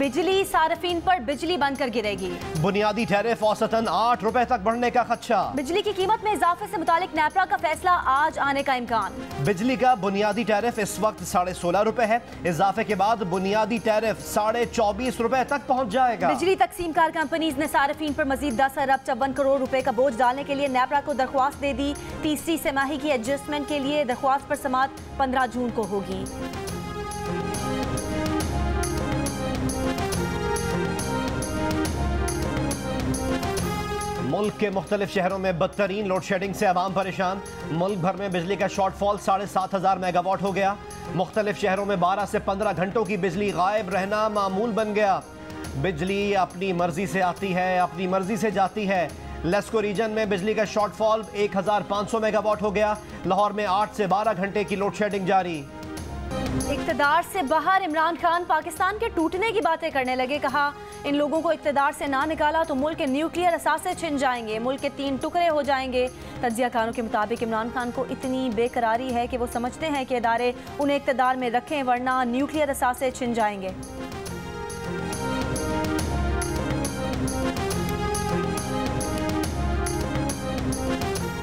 बिजली सार्फिन पर बिजली बनकर गिरेगी। बुनियादी टैरिफ औसतन 8 रुपए तक बढ़ने का खदशा। बिजली की कीमत में इजाफे से मुतालिक नेपरा का फैसला आज आने का इम्कान। बिजली का बुनियादी टैरिफ इस वक्त 16.5 रुपए है। इजाफे के बाद बुनियादी टैरिफ 24.5 रुपए तक पहुंच जाएगा। बिजली तकसीमकार कंपनीज ने सार्फिन पर मजीद 10 अरब 54 करोड़ रुपए का बोझ डालने के लिए नेपरा को दरख्वास्त दे दी। तीसरी तिमाही की एडजस्टमेंट के लिए दरख्वास्त पर समाअत 15 जून को होगी। मुल्क के मुख्तलिफ शहरों में बदतरीन लोड शेडिंग से अवाम परेशान। मुल्क भर में बिजली का शॉर्टफॉल 7,500 मेगावाट हो गया। मुख्तलिफ शहरों में 12 से 15 घंटों की बिजली गायब रहना मामूल बन गया। बिजली अपनी मर्जी से आती है, अपनी मर्जी से जाती है। लेस्को रीजन में बिजली का शॉर्टफॉल 1,500 मेगावाट हो गया। लाहौर में 8 से 12 घंटे की लोड शेडिंग जारी। इक़्तिदार से बाहर इमरान खान पाकिस्तान के टूटने की बातें करने लगे। कहा, इन लोगों को इक़्तिदार से ना निकाला तो मुल्क के न्यूक्लियर असासे छिन जाएंगे, मुल्क के 3 टुकड़े हो जाएंगे। तज्जियाकारों के मुताबिक इमरान खान को इतनी बेकरारी है कि वो समझते हैं कि इदारे उन्हें इक़्तिदार में रखें वरना न्यूक्लियर असासे छिन जाएंगे।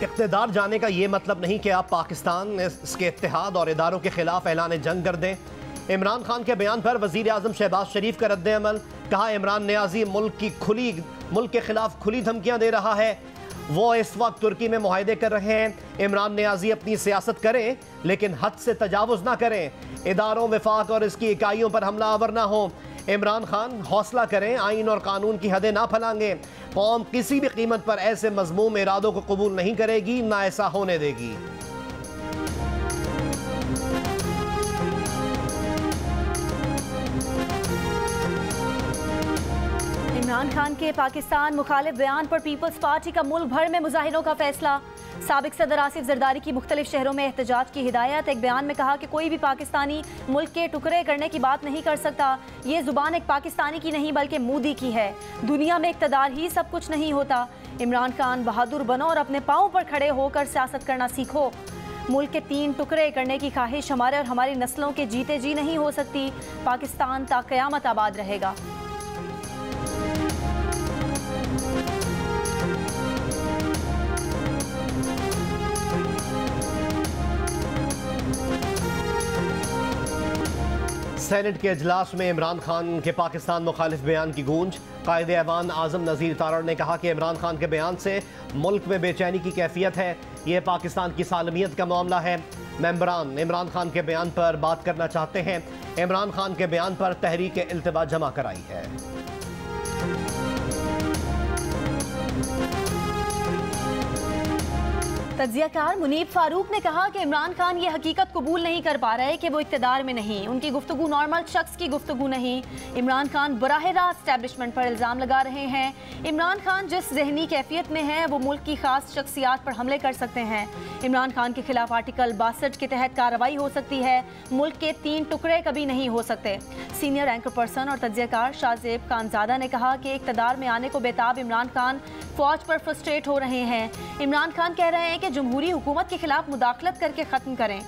इक़्तिदार जाने का ये मतलब नहीं कि आप पाकिस्तान इसके इत्तेहाद और इदारों के खिलाफ ऐलान जंग कर दें। इमरान खान के बयान पर वज़ीर आज़म शहबाज शरीफ का रद्द अमल। कहा, इमरान नियाज़ी मुल्क के खिलाफ खुली धमकियां दे रहा है। वो इस वक्त तुर्की में मुआहदे कर रहे हैं। इमरान नियाज़ी अपनी सियासत करें लेकिन हद से तजावुज़ ना करें। इदारों, वफाक और इसकी इकाइयों पर हमला आवर ना हो। इमरान खान हौसला करें, आइन और कानून की हदें ना फैलाएंगे। कौम किसी भी कीमत पर ऐसे मज़मूम इरादों को कबूल नहीं करेगी, ना ऐसा होने देगी। इमरान खान के पाकिस्तान मुखालिफ बयान पर पीपल्स पार्टी का मुल्क भर में मुजाहिरों का फैसला। साबिक सदर आसिफ जरदारी की मुख्तलिफ शहरों में एहतजाज की हिदायत। एक बयान में कहा कि कोई भी पाकिस्तानी मुल्क के टुकड़े करने की बात नहीं कर सकता। ये जुबान एक पाकिस्तानी की नहीं बल्कि मोदी की है। दुनिया में इक़्तिदार ही सब कुछ नहीं होता। इमरान खान बहादुर बनो और अपने पाँव पर खड़े होकर सियासत करना सीखो। मुल्क के 3 टुकड़े करने की ख्वाहिश हमारे और हमारी नस्लों के जीते जी नहीं हो सकती। पाकिस्तान ता क़यामत आबाद रहेगा। सेनेट के इजलास में इमरान खान के पाकिस्तान मुखालिफ बयान की गूंज। कायदे ऐवान आज़म नज़ीर तारड़ ने कहा कि इमरान खान के बयान से मुल्क में बेचैनी की कैफियत है। ये पाकिस्तान की सालमियत का मामला है। मेंबरान इमरान खान के बयान पर बात करना चाहते हैं। इमरान खान के बयान पर तहरीक इल्तिवा जमा कराई है। तज्जियाकार मुनीब फारूक ने कहा कि इमरान खान ये हकीकत कबूल नहीं कर पा रहे कि वो इक़्तिदार में नहीं। उनकी गुफ्तगू नॉर्मल शख्स की गुफ्तगू नहीं। इमरान खान बराह रास्त एस्टैब्लिशमेंट पर इल्ज़ाम लगा रहे हैं। इमरान खान जिस जहनी कैफियत में है वो मुल्क की खास शख्सियात पर हमले कर सकते हैं। इमरान खान के खिलाफ आर्टिकल 62 के तहत कार्रवाई हो सकती है। मुल्क के 3 टुकड़े कभी नहीं हो सकते। सीनियर एंकर पर्सन और तज्जियाकार शाहजेब खानजादा ने कहा कि इक़्तिदार में आने को बेताब इमरान खान फौज पर फ्रस्ट्रेट हो रहे हैं। इमरान खान कह रहे हैं कि जमहूरी हुकूमत के खिलाफ मुदाखलत करके ख़त्म करें,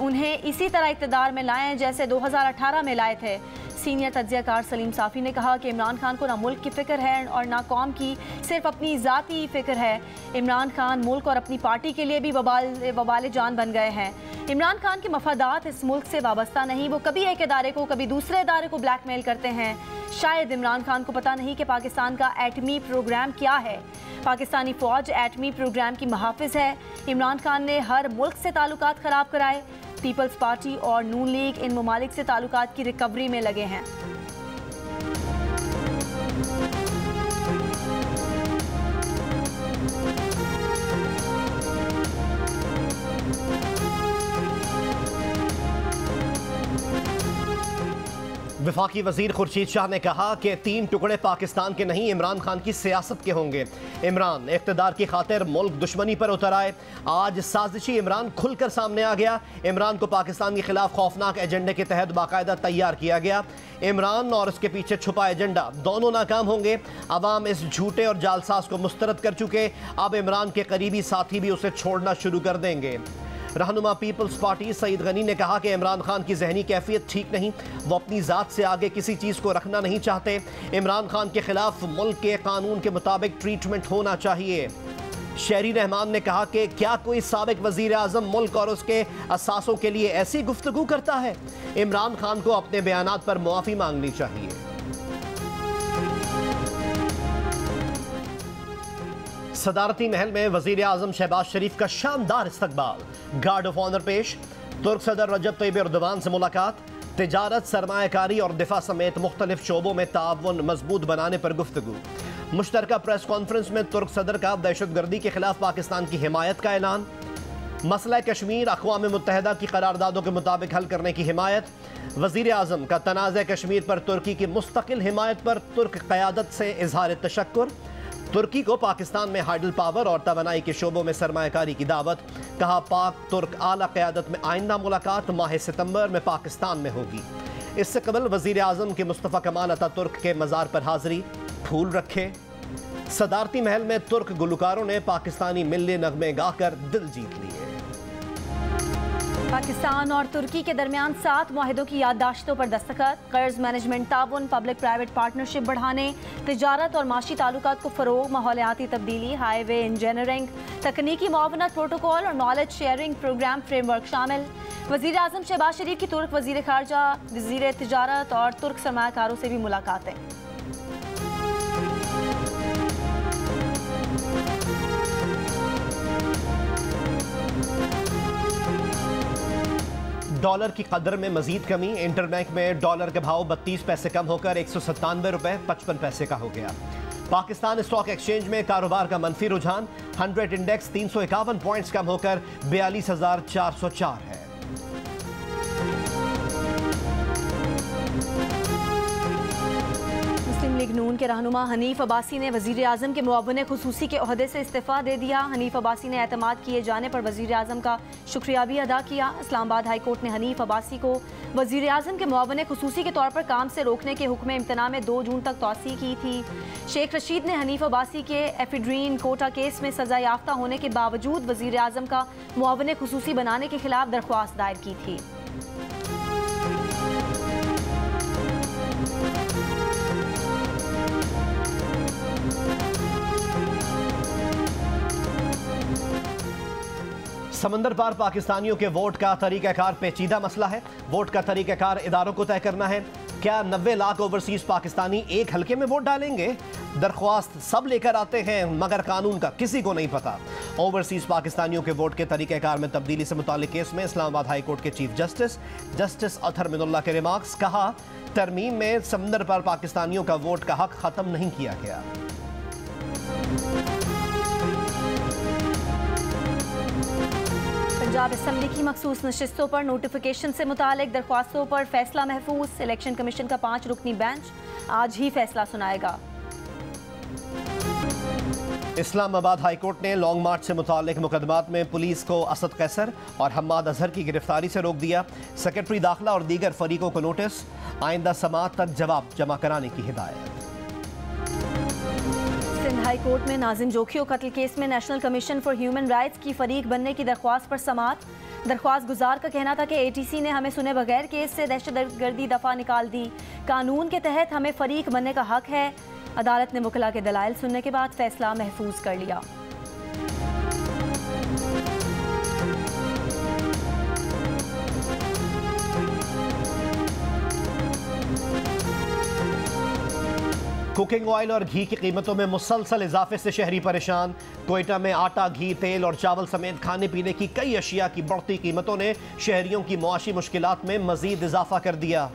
उन्हें इसी तरह इक़्तिदार में लाएं जैसे 2018 में लाए थे। सीनियर तज्जियाकार सलीम साफ़ी ने कहा कि इमरान खान को ना मुल्क की फ़िक्र है और ना कौम की, सिर्फ अपनी ज़ाती फ़िक्र है। इमरान खान मुल्क और अपनी पार्टी के लिए भी वबाल जान बन गए हैं। इमरान खान के मफादात इस मुल्क से वाबस्ता नहीं। वो कभी एक इदारे को कभी दूसरे इदारे को ब्लैकमेल करते हैं। शायद इमरान खान को पता नहीं कि पाकिस्तान का एटमी प्रोग्राम क्या है। पाकिस्तानी फ़ौज एटमी प्रोग्राम की मुहाफ़िज़ है। इमरान खान ने हर मुल्क से ताल्लुकात ख़राब कराए। पीपल्स पार्टी और नून लीग इन ममालिक से ताल्लुकात की रिकवरी में लगे हैं। वफाकी वजीर खुर्शीद शाह ने कहा कि 3 टुकड़े पाकिस्तान के नहीं, इमरान खान की सियासत के होंगे। इमरान इक़्तिदार की खातिर मुल्क दुश्मनी पर उतर आए। आज साजिशी इमरान खुलकर सामने आ गया। इमरान को पाकिस्तान के खिलाफ खौफनाक एजेंडे के तहत बाकायदा तैयार किया गया। इमरान और उसके पीछे छुपा एजेंडा दोनों नाकाम होंगे। अवाम इस झूठे और जालसाज को मुस्तरद कर चुके। अब इमरान के करीबी साथी भी उसे छोड़ना शुरू कर देंगे। रहनुमा पीपल्स पार्टी सईद गनी ने कहा कि इमरान खान की जहनी कैफियत ठीक नहीं, वो अपनी ज़ात से आगे किसी चीज़ को रखना नहीं चाहते। इमरान खान के खिलाफ मुल्क के कानून के मुताबिक ट्रीटमेंट होना चाहिए। शहरी रहमान ने कहा कि क्या कोई साबिक वजीर आज़म मुल्क और उसके असासों के लिए ऐसी गुफ्तगू करता है? इमरान खान को अपने बयानात पर मुआफ़ी मांगनी चाहिए। सदारती महल में वजीर आज़म शहबाज शरीफ का शानदार इस्तकबाल, गार्ड ऑफ ऑनर पेश। तुर्क सदर रजब तैयब एर्दोगान से मुलाकात, तिजारत, सरमायाकारी और दिफा समेत मुख्तलिफ शोबों में ताउन मजबूत बनाने पर गुफ्तगू। मुश्तरका प्रेस कॉन्फ्रेंस में तुर्क सदर का दहशतगर्दी के खिलाफ पाकिस्तान की हिमायत का ऐलान। मसला कश्मीर अक़वाम मुत्तहिदा की करारदादों के मुताबिक हल करने की हिमायत। वज़ीर आज़म का तनाज़ कश्मीर पर तुर्की की मुस्तकिल हिमायत पर तुर्क क़यादत से इजहार तशक्कुर। तुर्की को पाकिस्तान में हाइडल पावर और तवानाई के शोबों में सरमायाकारी की दावत। कहा पाक तुर्क आला क़यादत में आइंदा मुलाकात माह सितंबर में पाकिस्तान में होगी। इससे कबल वज़ीर आज़म के मुस्तफ़ा कमाल अतातुर्क के मज़ार पर हाज़री, फूल रखे। सदारती महल में तुर्क गुलकारों ने पाकिस्तानी मिल्ली नगमे गाकर दिल जीत लिए। पाकिस्तान और तुर्की के दरमियान 7 मुआहिदों की याददाश्तों पर दस्तखत। कर्ज मैनेजमेंट ताउन, पब्लिक प्राइवेट पार्टनरशिप बढ़ाने, तिजारत और माशी ताल्लुकात को फ़रोग़, माहौलियाती तब्दीली, हाईवे इंजीनियरिंग, तकनीकी मुआवनत प्रोटोकॉल और नॉलेज शेयरिंग प्रोग्राम फ्रेमवर्क शामिल। वज़ीर आज़म शहबाज शरीफ की तुर्क वज़ीर ख़ारजा, वज़ीर तिजारत और तुर्क सरमायाकारों से भी मुलाकातें। डॉलर की कदर में मजीद कमी। इंटरबैंक में डॉलर का भाव 32 पैसे कम होकर 197 रुपए 55 पैसे का हो गया। पाकिस्तान स्टॉक एक्सचेंज में कारोबार का मनफी रुझान। 100 इंडेक्स 351 पॉइंट्स कम होकर 42,404 है। मुस्लिम लीग नून के रहनुमा हनीफ अब्बासी ने वज़ीर आज़म के मुअव्विन खुसूसी के ओहदे से इस्तीफ़ा दे दिया। हनीफ अब्बासी ने एतमाद किए जाने पर वज़ीर आज़म का शुक्रिया भी अदा किया। इस्लामाबाद हाई कोर्ट ने हनीफ अब्बासी को वज़ीर आज़म के मुअव्विन खुसूसी के तौर पर काम से रोकने के हुक्म इम्तना में 2 जून तक तौसी की थी। शेख रशीद ने हनीफ अब्बासी के एफिड्रीन कोटा केस में सज़ा याफ्ता होने के बावजूद वज़ीर आज़म का मुअव्विन खुसूसी बनाने के खिलाफ दरख्वास्त दायर की थी। समंदर पार पाकिस्तानियों के वोट का तरीक़ाकार पेचीदा मसला है। वोट का तरीक़ाकार इदारों को तय करना है। क्या 90 लाख ओवरसीज़ पाकिस्तानी एक हल्के में वोट डालेंगे? दरख्वास्त सब लेकर आते हैं मगर कानून का किसी को नहीं पता। ओवरसीज़ पाकिस्तानियों के वोट के तरीक़ाकार में तब्दीली से मुताल्लिक़ केस में इस्लामाबाद हाई कोर्ट के चीफ जस्टिस अतहर मिनुल्लाह के रिमार्क्स। कहा तरमीम में समंदर पार पाकिस्तानियों का वोट का हक ख़त्म नहीं किया गया। पंजाब असम्बली की मखसूस नशिस्तों पर नोटिफिकेशन से मुतालिक दरख्वास्तों पर फैसला महफूज। इलेक्शन कमीशन का 5 रुकनी बेंच आज ही फैसला सुनाएगा। इस्लामाबाद हाई कोर्ट ने लॉन्ग मार्च से मुताल्लिक मुकदमात में पुलिस को असद कैसर और हम्माद अजहर की गिरफ्तारी से रोक दिया। सेक्रेटरी दाखिला और दीगर फरीकों को नोटिस, आइंदा समाअत तक जवाब जमा कराने की हिदायत। सिंध हाई कोर्ट में नाजिम जोखियो कत्ल केस में national commission for human rights की फरीक बनने की दरख्वास्त पर समाअत। दरख्वास्त गुजार का कहना था कि ATC ने हमें सुने बगैर केस से दहशतगर्दी दफा निकाल दी। कानून के तहत हमें फरीक बनने का हक है। अदालत ने मुकला के दलाइल सुनने के बाद फैसला महफूज कर लिया। कुकिंग ऑयल और घी की कीमतों में मुसलसल इजाफे से शहरी परेशान। कोयटा में आटा, घी, तेल और चावल समेत खाने पीने की कई अशिया की बढ़ती कीमतों ने शहरियों की मुआशी मुश्किलात में मजीद इजाफा कर दिया।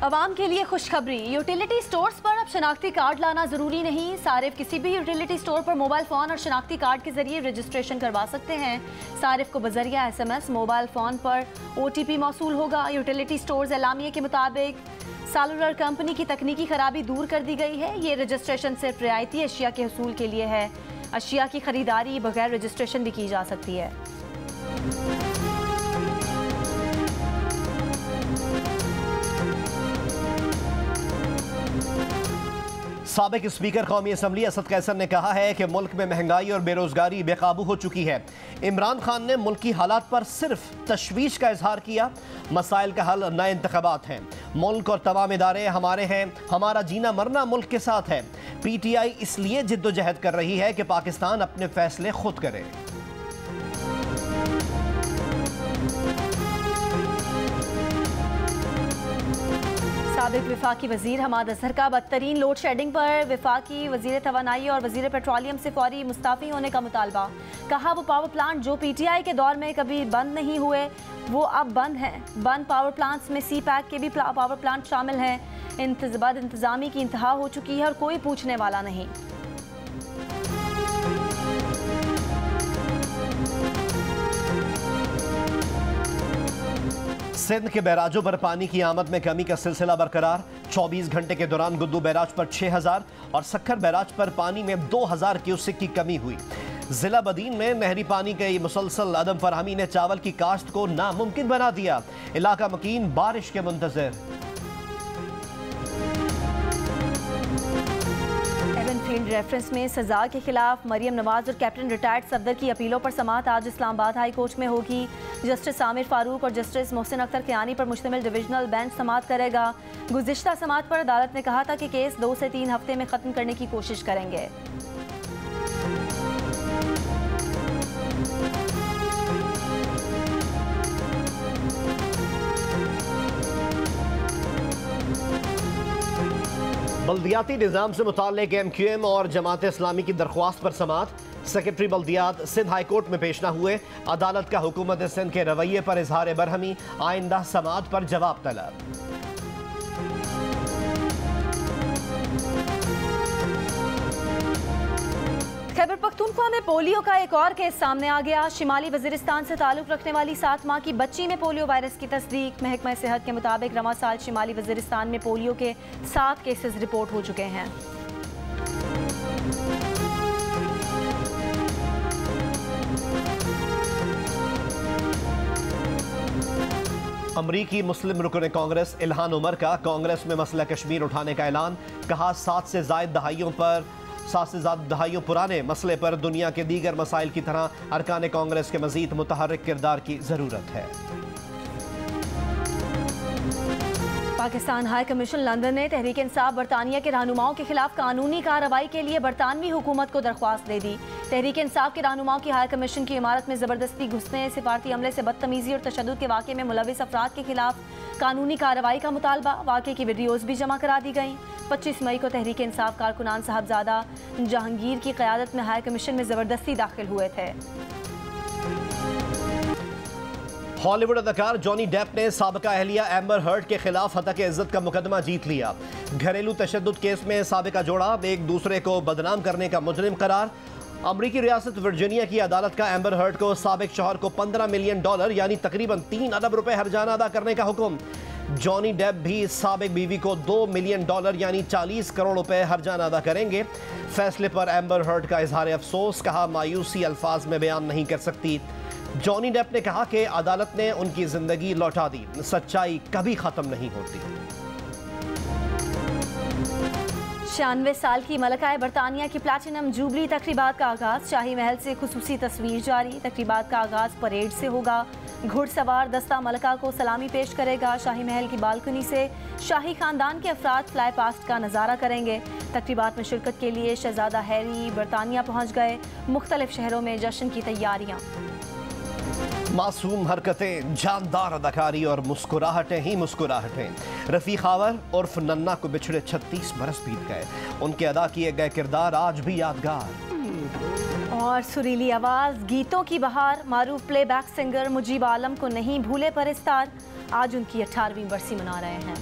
अवाम के लिए खुशखबरी, यूटिलिटी स्टोर्स पर अब शनाख्ती कार्ड लाना जरूरी नहीं। सारिफ किसी भी यूटिलिटी स्टोर पर मोबाइल फ़ोन और शनाख्ती कार्ड के जरिए रजिस्ट्रेशन करवा सकते हैं। सारिफ को बजरिया SMS मोबाइल फ़ोन पर OTP मौसूल होगा। यूटिलिटी स्टोर्स एलामिया के मुताबिक सेलुलर कंपनी की तकनीकी खराबी दूर कर दी गई है। ये रजिस्ट्रेशन सिर्फ रियायती अशिया के हसूल के लिए है। अशिया की खरीदारी बगैर रजिस्ट्रेशन भी की जा सकती है। साबिक स्पीकर कौमी असम्बली असद कैसर ने कहा है कि मुल्क में महंगाई और बेरोजगारी बेकाबू हो चुकी है। इमरान खान ने मुल्क की हालात पर सिर्फ तशवीश का इजहार किया। मसाइल का हल नए इंतखाबात हैं। मुल्क और तमाम इदारे हमारे हैं। हमारा जीना मरना मुल्क के साथ है। PTI इसलिए जिद्दोजहद कर रही है कि पाकिस्तान अपने फैसले खुद करे। साबिक विफाकी वजीर हमाद अजहर का बदतरीन लोड शेडिंग पर विफाकी वजीर तवानाई और वजीर पेट्रोलियम से फौरी मुस्ताफ़ी होने का मुतालबा। कहा वो पावर प्लांट जो PTI के दौर में कभी बंद नहीं हुए वो अब बंद हैं। बंद पावर प्लांट्स में CPAC के भी पावर प्लांट शामिल हैं। इंतजामी की इंतहा हो चुकी है और कोई पूछने वाला नहीं। सिंध के बैराजों पर पानी की आमद में कमी का सिलसिला बरकरार। 24 घंटे के दौरान गुद्दू बैराज पर 6000 और सक्खर बैराज पर पानी में 2000 क्यूसेक की कमी हुई। जिला बदीन में नहरी पानी की मुसलसल अदम फरहमी ने चावल की काश्त को नामुमकिन बना दिया। इलाका मकीन बारिश के मुंतज़िर। फील्ड रेफरेंस में सजा के खिलाफ मरियम नवाज और कैप्टन रिटायर्ड सफदर की अपीलों पर समाअत आज इस्लामाबाद हाई कोर्ट में होगी। जस्टिस आमिर फारूक और जस्टिस मोहसिन अख्तर कियानी पर मुश्तमिल डिविजनल बेंच समाअत करेगा। गुज़िश्ता समाअत पर अदालत ने कहा था कि केस 2 से 3 हफ्ते में ख़त्म करने की कोशिश करेंगे। बल्दियाती निज़ाम से मुताल्लिक MQM और जमात इस्लामी की दरख्वास्त पर समाअत। सेक्रेटरी बल्दियात सिंध हाई कोर्ट में पेश न हुए। अदालत का हुकूमत सिंध के रवैये पर इजहार बरहमी। आइंदा समाअत पर जवाब तलब। खैबर पख्तूनख्वा में पोलियो का एक और केस सामने आ गया। शिमाली वजीरिस्तान से ताल्लुक रखने वाली 7 माह की बच्ची में पोलियो वायरस की तस्दीक। महकमा सेहत के मुताबिक रवा साल शिमाली वजीरिस्तान में पोलियो के 7 केसेस रिपोर्ट हो चुके हैं। अमरीकी मुस्लिम रुकन कांग्रेस इल्हान उमर का कांग्रेस में मसला कश्मीर उठाने का ऐलान। कहा 7 से ज़्यादा दहाइयों पुराने मसले पर दुनिया के दीगर मसाइल की तरह अरकान कांग्रेस के मजीद मुतहर्रिक किरदार की ज़रूरत है। पाकिस्तान हाई कमीशन लंदन ने तहरीक इंसाफ बरतानिया के रहनुमाओं के खिलाफ कानूनी कार्रवाई के लिए बरतानवी हुकूमत को दरख्वास्त दे दी। तहरीक इंसाफ के रहनुमाओं की हाई कमीशन की इमारत में ज़बरदस्ती घुसने, सिफारती अमले से बदतमीजी और तशद्दुद के वाक़े में मुलविस अफराद के खिलाफ कानूनी कार्रवाई का मुतालबा। वाक़े की वीडियोज़ भी जमा करा दी गई। 25 मई को तहरीक इंसाफ कारकुनान साहबजादा जहांगीर की क़यादत में हाई कमीशन में ज़बरदस्ती दाखिल हुए थे। हॉलीवुड अदाकार जॉनी डेप ने साबिका अहलिया एम्बर हर्ड के खिलाफ हतक इज्जत का मुकदमा जीत लिया। घरेलू तशद्दुद केस में साबिका जोड़ा एक दूसरे को बदनाम करने का मुजरिम करार। अमरीकी रियासत वर्जीनिया की अदालत का एम्बर हर्ड को साबिक शौहर को $15 मिलियन यानी तकरीबन 3 अरब रुपए हर्जाना अदा करने का हुक्म। जॉनी डेप भी साबिक बीवी को $2 मिलियन यानी 40 करोड़ रुपए हर्जाना अदा करेंगे। फैसले पर एम्बर हर्ड का इजहार अफसोस। कहा मायूसी अल्फाज में बयान नहीं कर सकती। जॉनी डेप ने कहा कि अदालत ने उनकी जिंदगी लौटा दी। सच्चाई कभी खत्म नहीं होती। 96 साल की मलकाए बरतानिया की प्लैटिनम जुबली तकरीबात का आगाज। शाही महल से खुसूसी तस्वीर जारी। तकरीबात का आगाज परेड से होगा। घुड़सवार दस्ता मलका को सलामी पेश करेगा। शाही महल की बालकनी से शाही खानदान के अफराद फ्लाई पास्ट का नज़ारा करेंगे। तकरीबात में शिरकत के लिए शहजादा हैरी बरतानिया पहुँच गए। मुख्तलिफ शहरों में जश्न की तैयारियाँ। मासूम हरकतें, जानदार अदाकारी और मुस्कुराहटें ही मुस्कुराहटें। रफ़ी खावर उर्फ नन्ना को बिछड़े 36 बरस बीत गए। उनके अदा किए गए किरदार आज भी यादगार। और सुरीली आवाज़, गीतों की बहार, मारूफ प्लेबैक सिंगर मुजीब आलम को नहीं भूले परस्तार। आज उनकी 18वीं बरसी मना रहे हैं।